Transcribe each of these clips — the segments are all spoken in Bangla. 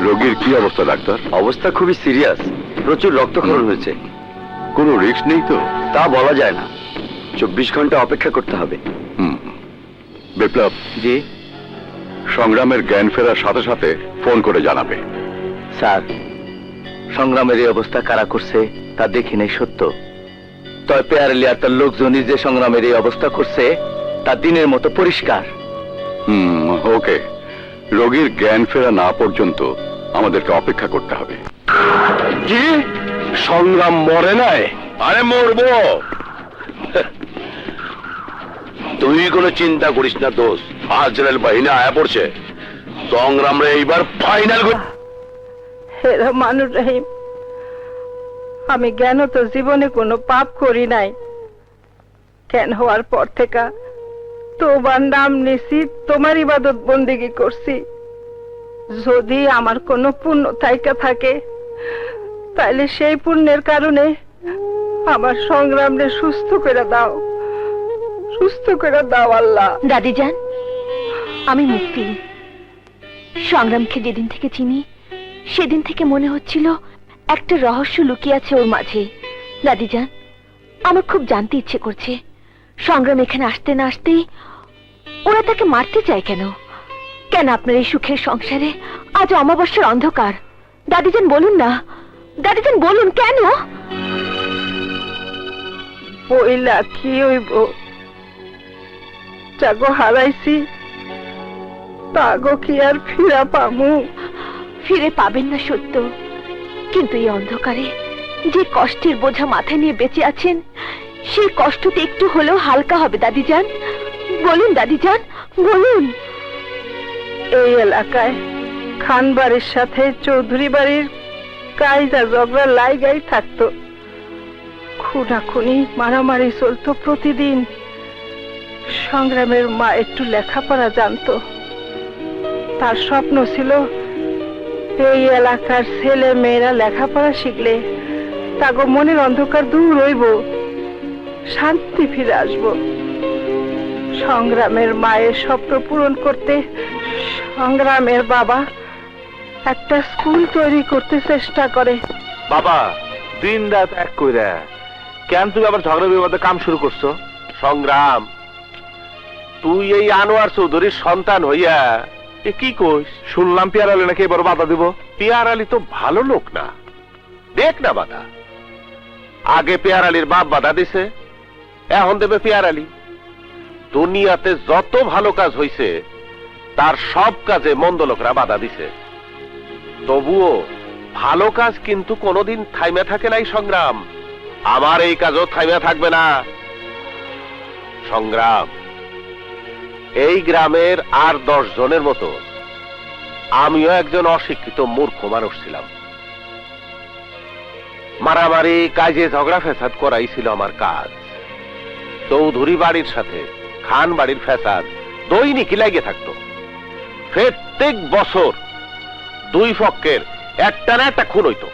রোগীর কি অবস্থা ডাক্তার? অবস্থা খুবই সিরিয়াস, প্রচুর রক্তক্ষরণ হয়েছে। কোনো রিস্ক নেই তো? তা বলা যায় না, 24 ঘন্টা অপেক্ষা করতে হবে। বিপ্লব, জি সংগ্রামের জ্ঞান ফেরার সাথে সাথে ফোন করে জানাবে। স্যার, সংগ্রামের এই অবস্থা কারা করছে তা দেখি নাই সত্য, তবে পেয়ারলি আর তার লোকজনই যে সংগ্রামের এই অবস্থা করছে তা দিনের মতো পরিষ্কার। ওকে, রোগীর জ্ঞান ফেরা না পর্যন্ত আমাদেরকে অপেক্ষা করতে হবে। কি সংগ্রাম মরে নাই? আরে মরবো, তুই কোনো চিন্তা করিস না দোষ, আজরাইল বাহিনী আয়া পড়ছে। সংগ্রাম রে এইবার ফাইনাল। হেরা মানুষ রহিম, আমি জ্ঞান তো জীবনে কোনো পাপ করি নাই। জ্ঞান হওয়ার পর থেকে তোমার নাম নিছি, তোমার ইবাদত বন্দেগী করছি। যদি আমার কোনো পুণ্য থাইকা থাকে তাইলে সেই পুণ্যের কারণে আমার সংগ্রামরে সুস্থ করে দাও, সুস্থ করে দাও আল্লাহ। দাদি যান, আমি মুক্তি। সংগ্রামকে যেদিন থেকে চিনি সেদিন থেকে মনে হচ্ছিল একটা রহস্য লুকিয়ে আছে ওর মাঝে। দাদি যান, আমার খুব জানতে ইচ্ছে করছে, সংগ্রাম এখানে আসতে না আসতেই ওরা তাকে মারতে চায় কেন? কেন আপনার এই সুখের সংসারে আজ অমাবস্যার অন্ধকার? দাদিজান বলুন না, দাদিজান বলুন কেন? বইলা কি হইব, যাগো হারাইছি তাগো কি আর ফিরা পামু? ফিরে পাবেন না সত্য, কিন্তু এই অন্ধকারে যে কষ্টের বোঝা মাথায় নিয়ে বেঁচে আছেন সেই কষ্টতে একটু হলেও হালকা হবে। দাদিজান বলুন, দাদিজান বলুন। এই এলাকায় খান বাড়ির সাথে চৌধুরী বাড়ির কায়দা ঝগড়া লাইগাই থাকতো, খুনাখুনি মারামারি চলতো প্রতিদিন। সংগ্রামের মা একটু লেখাপড়া জানতো, তার স্বপ্ন ছিল এই এলাকার ছেলে মেয়েরা লেখাপড়া শিখলে তাগো মনের অন্ধকার দূর হইব, শান্তি ফিরে আসবো। সংগ্রামের মায়ের স্বপ্ন পূরণ করতে সংগ্রামের বাবা একটা স্কুল তৈরি করতে চেষ্টা করে। বাবা দিন রাত এক কইরা কেন তুমি আবার ঝগড়া বিবাদে কাম শুরু করছো? সংগ্রাম, তুই এই আনোয়ার চৌধুরীর সন্তান হইয়া এ কি কইস? শুনলাম পিয়ার আলী নাকি এবার বাধা দিব। পিয়ার আলী তো ভালো লোক না, দেখ না বাধা। আগে পিয়ার আলীর বাপ বাধা দিছে, এখন দেবে পিয়ার আলী। দুনিয়াতে যত ভালো কাজ হইছে তার সব কাজে মন্দ লোকরা বাধা দিছে, তবুও ভালো কাজ কিন্তু কোনোদিন থাইমা থাকে নাই। সংগ্রাম, আমার এই কাজও থাইমা থাকবে না। সংগ্রাম, এই গ্রামের আর 10 জনের মতো আমিও একজন অশিক্ষিত মূর্খ মানুষ ছিলাম। মারামারি কাজে ঝগড়া ফেসাদ করাই ছিল আমার কাজ। চৌধুরী বাড়ির সাথে খান বাড়ির ফেসাদ দৈনিকই লাগে থাকতো। প্রত্যেক বছর দুই পক্ষের একটা না একটা খুন হইতো।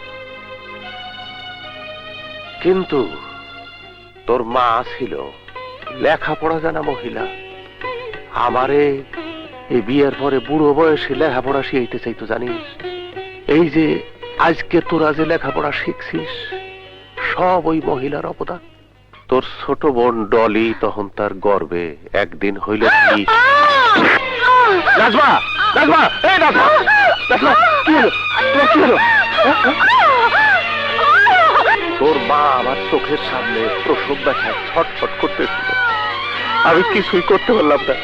কিন্তু তোর মা ছিল লেখাপড়া জানা মহিলা, আমারে এই বিয়ের পরে বুড়ো বয়সে লেখাপড়া শিখাইতে চাইতো জানিস? এই যে আজকে তোরা যে লেখাপড়া শিখছিস সব ওই মহিলার অবদান। তোর ছোট বোন ডলি তখন তার গর্বে একদিন হইল নাজমা, নাজমা, এই নাজমা, নাজমা, কি হলো? তোমার কি হলো? তোর মা আমার চোখের সামনে প্রসব ব্যথায় ছটফট করতেছিল, আমি কিছুই করতে পারলাম না।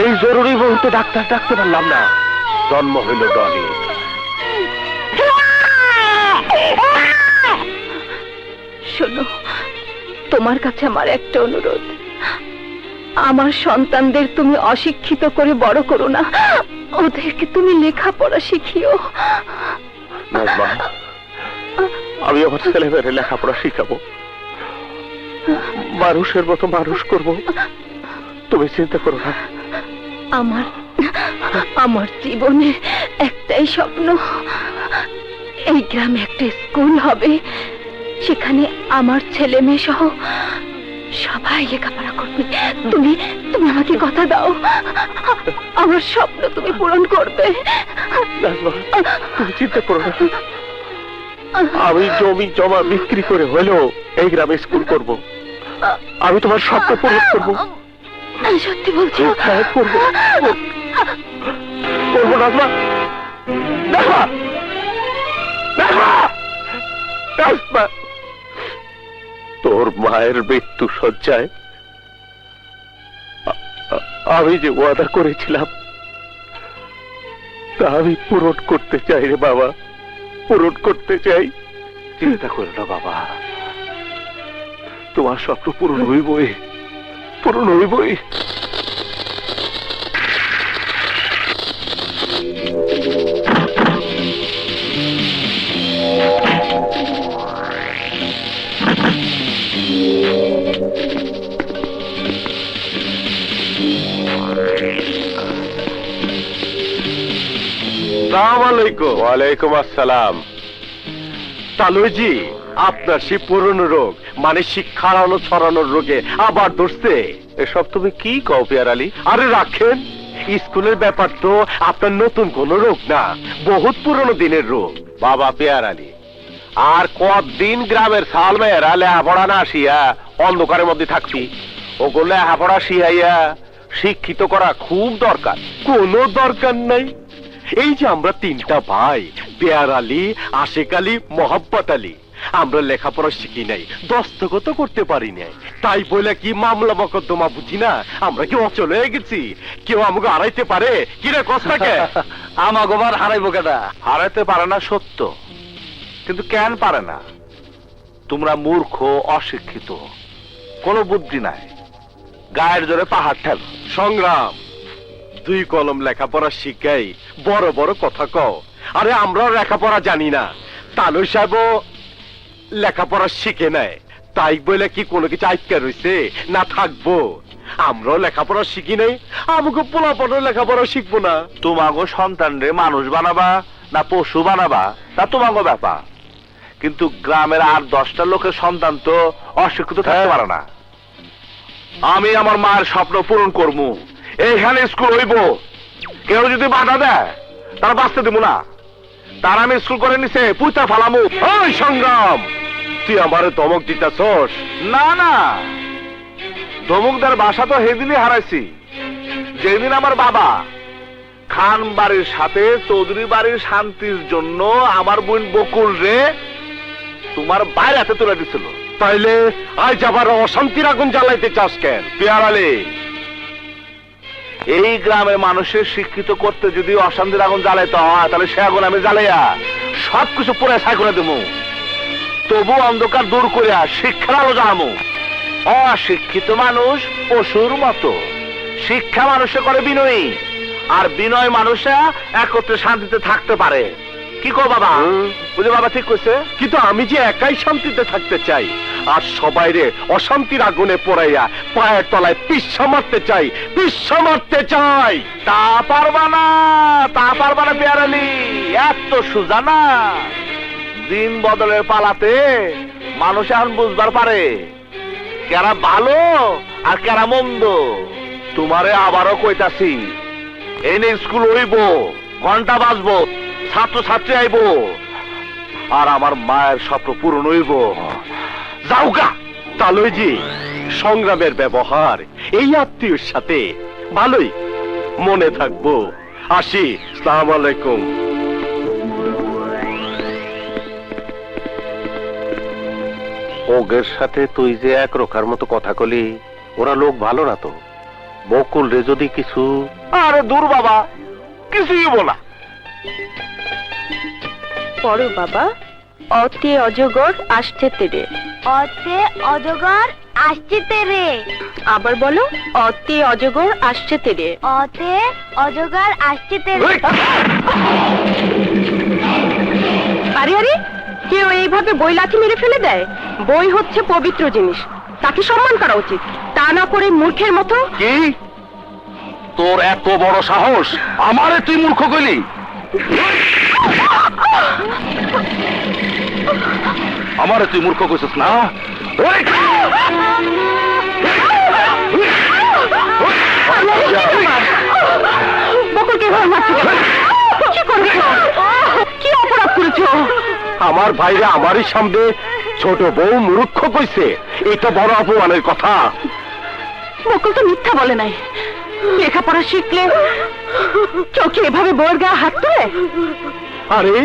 এই জরুরি মুহূর্তে ডাক্তার ডাকতে পারলাম না, জন্ম হইল ডলি। শোনো, তোমার কাছে আমার একটা অনুরোধ, আমার সন্তানদের তুমি অশিক্ষিত করে বড় করো না, ওদেরকে তুমি লেখাপড়া শিখিও। নাজমা, আমি আমার ছেলে মেয়েরে লেখাপড়া শিখাবো, মানুষের মতো মানুষ করব, তুমি চিন্তা করো না। আমার জীবনে একটাই স্বপ্ন, এই গ্রামে একটা স্কুল হবে, সেখানে আমার ছেলে মেয়ে সহ সবাই লেখাপড়া করবে। তুমি তুমি আমাকে কথা দাও, আমার স্বপ্ন তুমি পূরণ করবে। নাজমা, তুমি চিন্তা করো না। আমি জমি জমা বিক্রি করে হলেও এই গ্রামে স্কুল করব। আমি তোমার স্বপ্ন পূরণ করবো। সত্যি বলছো? হ্যাঁ, করবো করবো নাজমা। নাজমা, নাজমা, নাজমা, তোর মায়ের মৃত্যু শয্যায় আমি যে ওয়াদা করেছিলাম তা আমি পূরণ করতে চাই রে বাবা, পূরণ করতে চাই। চিন্তা করো না বাবা, তোমার স্বপ্ন পূরণ হইবই, পূরণ হইবই। ওয়ালাইকুম আসসালাম। তালুজি, আপনার সেই পুরনো রোগ মানে শিক্ষা হারানো ছড়ানোর রোগে আবার ধরছে। এসব তুমি কি কও পেয়ার আলী? আরে রাখেন, স্কুলের ব্যাপার তো আপনার নতুন কোন রোগ না, বহুত পুরনো দিনের রোগ। বাবা পেয়ার আলী, আর কতদিন গ্রামের সাল মেয়েরা লেহাপড়া না শিয়া অন্ধকারের মধ্যে থাকবি? ওগুলো লেহাপড়া শিয়াইয়া শিক্ষিত করা খুব দরকার। কোনো দরকার নাই। এই যে আমরা তিনটা ভাই, পেয়ার আলী, আশেক আলী, মোহাব্বত আলী, আমরা লেখাপড়া শিখি নাই, দস্তখত করতে পারি নাই, তাই বলে কি মামলা মকদ্দমা বুঝি না? আমরা কি অচল হয়ে গেছি? কেউ আমাকে হারাইতে পারে? কিরে কষ্টাকে আমাকে আবার হারাইবো কেটা? হারাইতে পারে না সত্য, কিন্তু কেন পারে না? তোমরা মূর্খ, অশিক্ষিত, কোনো বুদ্ধি নাই, গায়ের জোরে পাহাড় ঠেল। সংগ্রাম, দুই কলম লেখাপড়া শিখাই বড় বড় কথা কও। আরে আমরাও লেখাপড়া জানি না, তালুই সাহেব লেখাপড়া শিখে নেয়, তাই বলে কি কোনো কিছু আটকে রয়েছে না থাকবো? আমরাও লেখাপড়া শিখি নাই, আমাকে পোলাপড় লেখাপড়া শিখবো না? তোমাগো সন্তান রে মানুষ বানাবা না পশু বানাবা তা তোমাগো ব্যাপার, কিন্তু গ্রামের আর 10টা লোকের সন্তান তো অশিক্ষিত থাকতে পারে না। আমি আমার মায়ের স্বপ্ন পূরণ করবো, এইখানে স্কুল হইব। কেউ যদি বাধা দেয় তারা বাঁচতে দিব না, তার আমি স্কুল করে নিছে পুঁতা ফালামু। ওই সংগ্রাম, তুই আমারে ধমক দিতেছস? না না, ধমক দেওয়ার বাসা তো সেদিনই হারাইছি যেদিন আমার বাবা খান বাড়ির সাথে চৌধুরী বাড়ির শান্তির জন্য আমার বোন বকুল রে তোমার বাইরে হাতে তুলে দিছিল। তাইলে আজ আবার অশান্তির আগুন জ্বালাইতে চাস কেন? পেয়ার আলী, এই গ্রামের মানুষের শিক্ষিত করতে যদি অশান্তির আগুন জ্বালাইতে হয়, তাহলে সে আগুন আমি জ্বালাইয়া সবকিছু পুরো ছাই করে দেবো। তবু অন্ধকার দূর করিয়া শিক্ষার আলো জ্বালামো। অশিক্ষিত মানুষ পশুর মতো, শিক্ষা মানুষে করে বিনয়ী, আর বিনয় মানুষরা একত্রে শান্তিতে থাকতে পারে। কি কো বাবা? বুঝে বাবা ঠিক কইছে, কিন্তু আমি যে একাই শান্তিতে থাকতে চাই, আর সবাইরে অশান্তির আগুনে পোড়াইয়া পায়ের তলায় পিচ্ছা মারতে চাই, পিচ্ছা মারতে চাই। তা পারবা না, তা পারবা না পেয়ার আলী, এত সোজা না। দিন বদলের পালাতে মানুষ এখন বুঝবার পারে কেরা ভালো আর কেরা মন্দ। তোমারে আবারও কইতাছি, এনে স্কুল হইব, ঘন্টা বাজবো, ছাত্র ছাত্রী আইব, আর আমার মায়ের স্বপ্ন পূরণ হইব। যাওগা। তালুজি, সংগ্রামের ব্যবহার এই আত্মীয়র সাথে ভালোই, মনে থাকবো। আসি, আসসালামু আলাইকুম। ওগের সাথে তুই যে এক রোখার মতো কথা কলি, ওরা লোক ভালো না তো। বকুল রে যদি কিছু... আরে দূর বাবা, কিছুই বলা। পড়ো বাবা। অতে অজগর আসছে তেরে। অতে অজগর আসছে তেরে। আবার বলো, অতে অজগর আসছে তেরে। অতে অজগর আসছে তেরে। আরে আরে, কেউ এইভাবে বই লাথি মেরে ফেলে দেয়? বই হচ্ছে পবিত্র জিনিস, তাকে সম্মান করা উচিত, তা না করে মূর্খের মতো। কি তোর এত বড় সাহস, আমারে তুই মূর্খ কইলি? আমারে তুই মূর্খ কইছিস না? বকুলকে মারছি, কি করছো? আমার ভাইরা আমারই সামনে ছোট বউ মূর্খ কইছে, এটা বড় অপমানের কথা। বকুল তো মিথ্যা বলে নাই। লেখাপড়া শিখলে কেউ কি এভাবে বউয়ের গায়ে হাত তোলে? আরে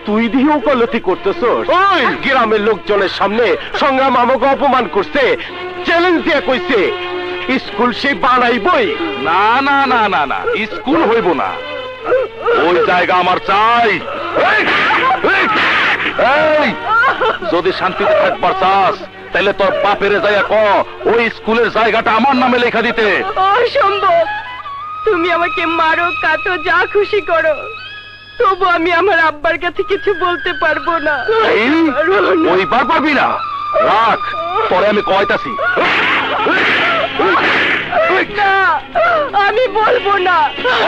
তুই দিয়ে ওকালতি করতেছস? ওই গ্রামের লোকজনের সামনে সংগ্রাম আমাকে অপমান করছে, চ্যালেঞ্জ দিয়ে কইছে স্কুল সে বানাইবই। না না না না না, স্কুল হইব না, ওই জায়গা আমার চাই। এই, যদি শান্তিতে থাকবার চাস তাহলে তোর বাপের জায়গা ক ওই স্কুলের জায়গাটা আমার নামে লেখা দিতে। অসম্ভব। তুমি আমাকে মারো, কাটো, যা খুশি করো, তবু আমি আমার আব্বার কাছে কিছু বলতে পারবো না। এই, ওইবার পারবি না, রাখ, পরে আমি কয়তাছি। না, আমি বলবো না।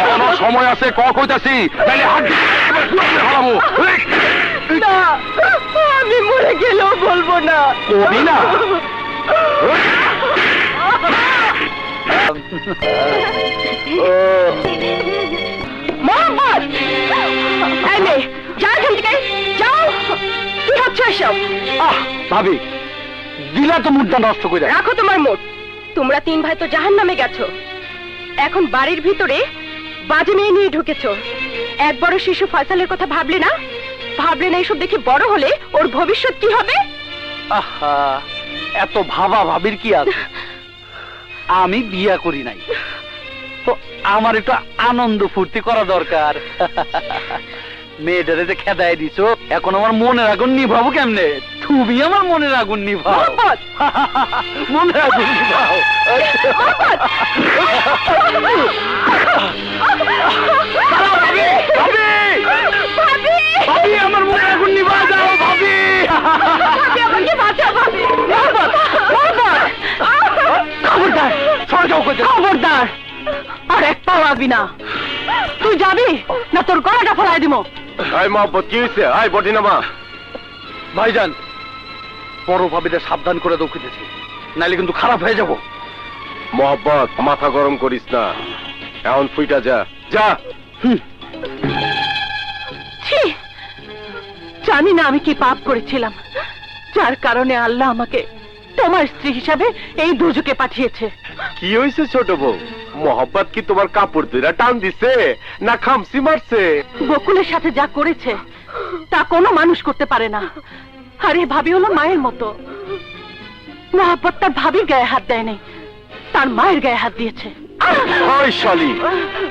এখনো সময় আছে, কইতাছি, তাইলে হাত দিয়ে হারাবো। না, আমি মরে গেলেও বলবো না। কবি না। মোহাম্মদ, এই মেয়ে, যাও এখান থেকে, যাও। কি হচ্ছে এসব? ভাবি, দিলা তো মুদ্রা নষ্ট করে। রাখো তোমার মুখ। তোমরা তিন ভাই তো জাহান্নামে গেছো, এখন বাড়ির ভিতরে বাজে মেয়ে নিয়ে ঢুকেছো। এক বড় শিশু ফয়সালের কথা ভাবলে না? ভাবলে না এইসব দেখে বড় হলে ওর ভবিষ্যৎ কি হবে? আহা, এত ভাবা ভাবির কি আছে? আমি বিয়া করি নাই তো আমার একটু আনন্দ ফুর্তি করা দরকার। মেয়েটারে যে খেদায় দিছো, এখন আমার মনের আগুন নিভাবো কেমনে? তুমি আমার মনের আগুন নিভাও। মোহাম্মদ! মনের আগুন নিভাও। ভাবি! ভাবি! ভাবি, আমার মনের আগুন নিভাও দাও ভাবি। ভাবি, আমাকে বাঁচাও, ভাবি! মোহাম্মদ! মোহাম্মদ! খবরদার, সরে যাও কোথায়। খবরদার! আর এক পাও আসবি না। তুই যাবি না তোর গলাটা ফেলাই দিব। আয় মহব্বত, কি হয়েছে? আয় বটি নামা। ভাইজান, বড় ভাবিটা সাবধান করে দৌড়িতেছি, নাইলে কিন্তু খারাপ হয়ে যাব। মহব্বত, মাথা গরম করিস না, এখন ফুইটা যা যা। ছি! জানি না আমি কি পাপ করেছিলাম, যার কারণে আল্লাহ আমাকে তোমার স্ত্রী হিসাবে এই দুর্যোগে পাঠিয়েছে। কি হয়েছে ছোট বউ? মহব্বত কি তোমার কাপড় দুইরা টান দিছে না খামসি মারছে? বকুলের সাথে যা করেছে তা কোনো মানুষ করতে পারে না। আর এই ভাবি হলো মায়ের মতো। মহাব্বত তার ভাবির গায়ে হাত দেয়নি, তার মায়ের গায়ে হাত দিয়েছে। ওই শালি,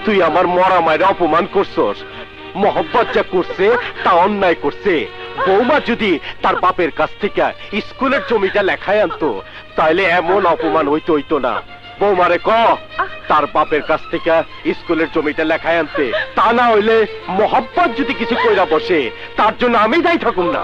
তুই আমার মরা মায়ের অপমান করছস। মহব্বত যা করছে তা অন্যায় করছে। বৌমা যদি তার বাপের কাছ থেকে স্কুলের জমিটা লেখায় আনতো তাহলে এমন অপমান হইতো না। বৌমারে ক তার বাপের কাছ থেকে স্কুলের জমিটা লেখায় আনতে, তা না হইলে মহব্বত যদি কিছু কইরা বসে তার জন্য আমি দায়ী থাকুম না।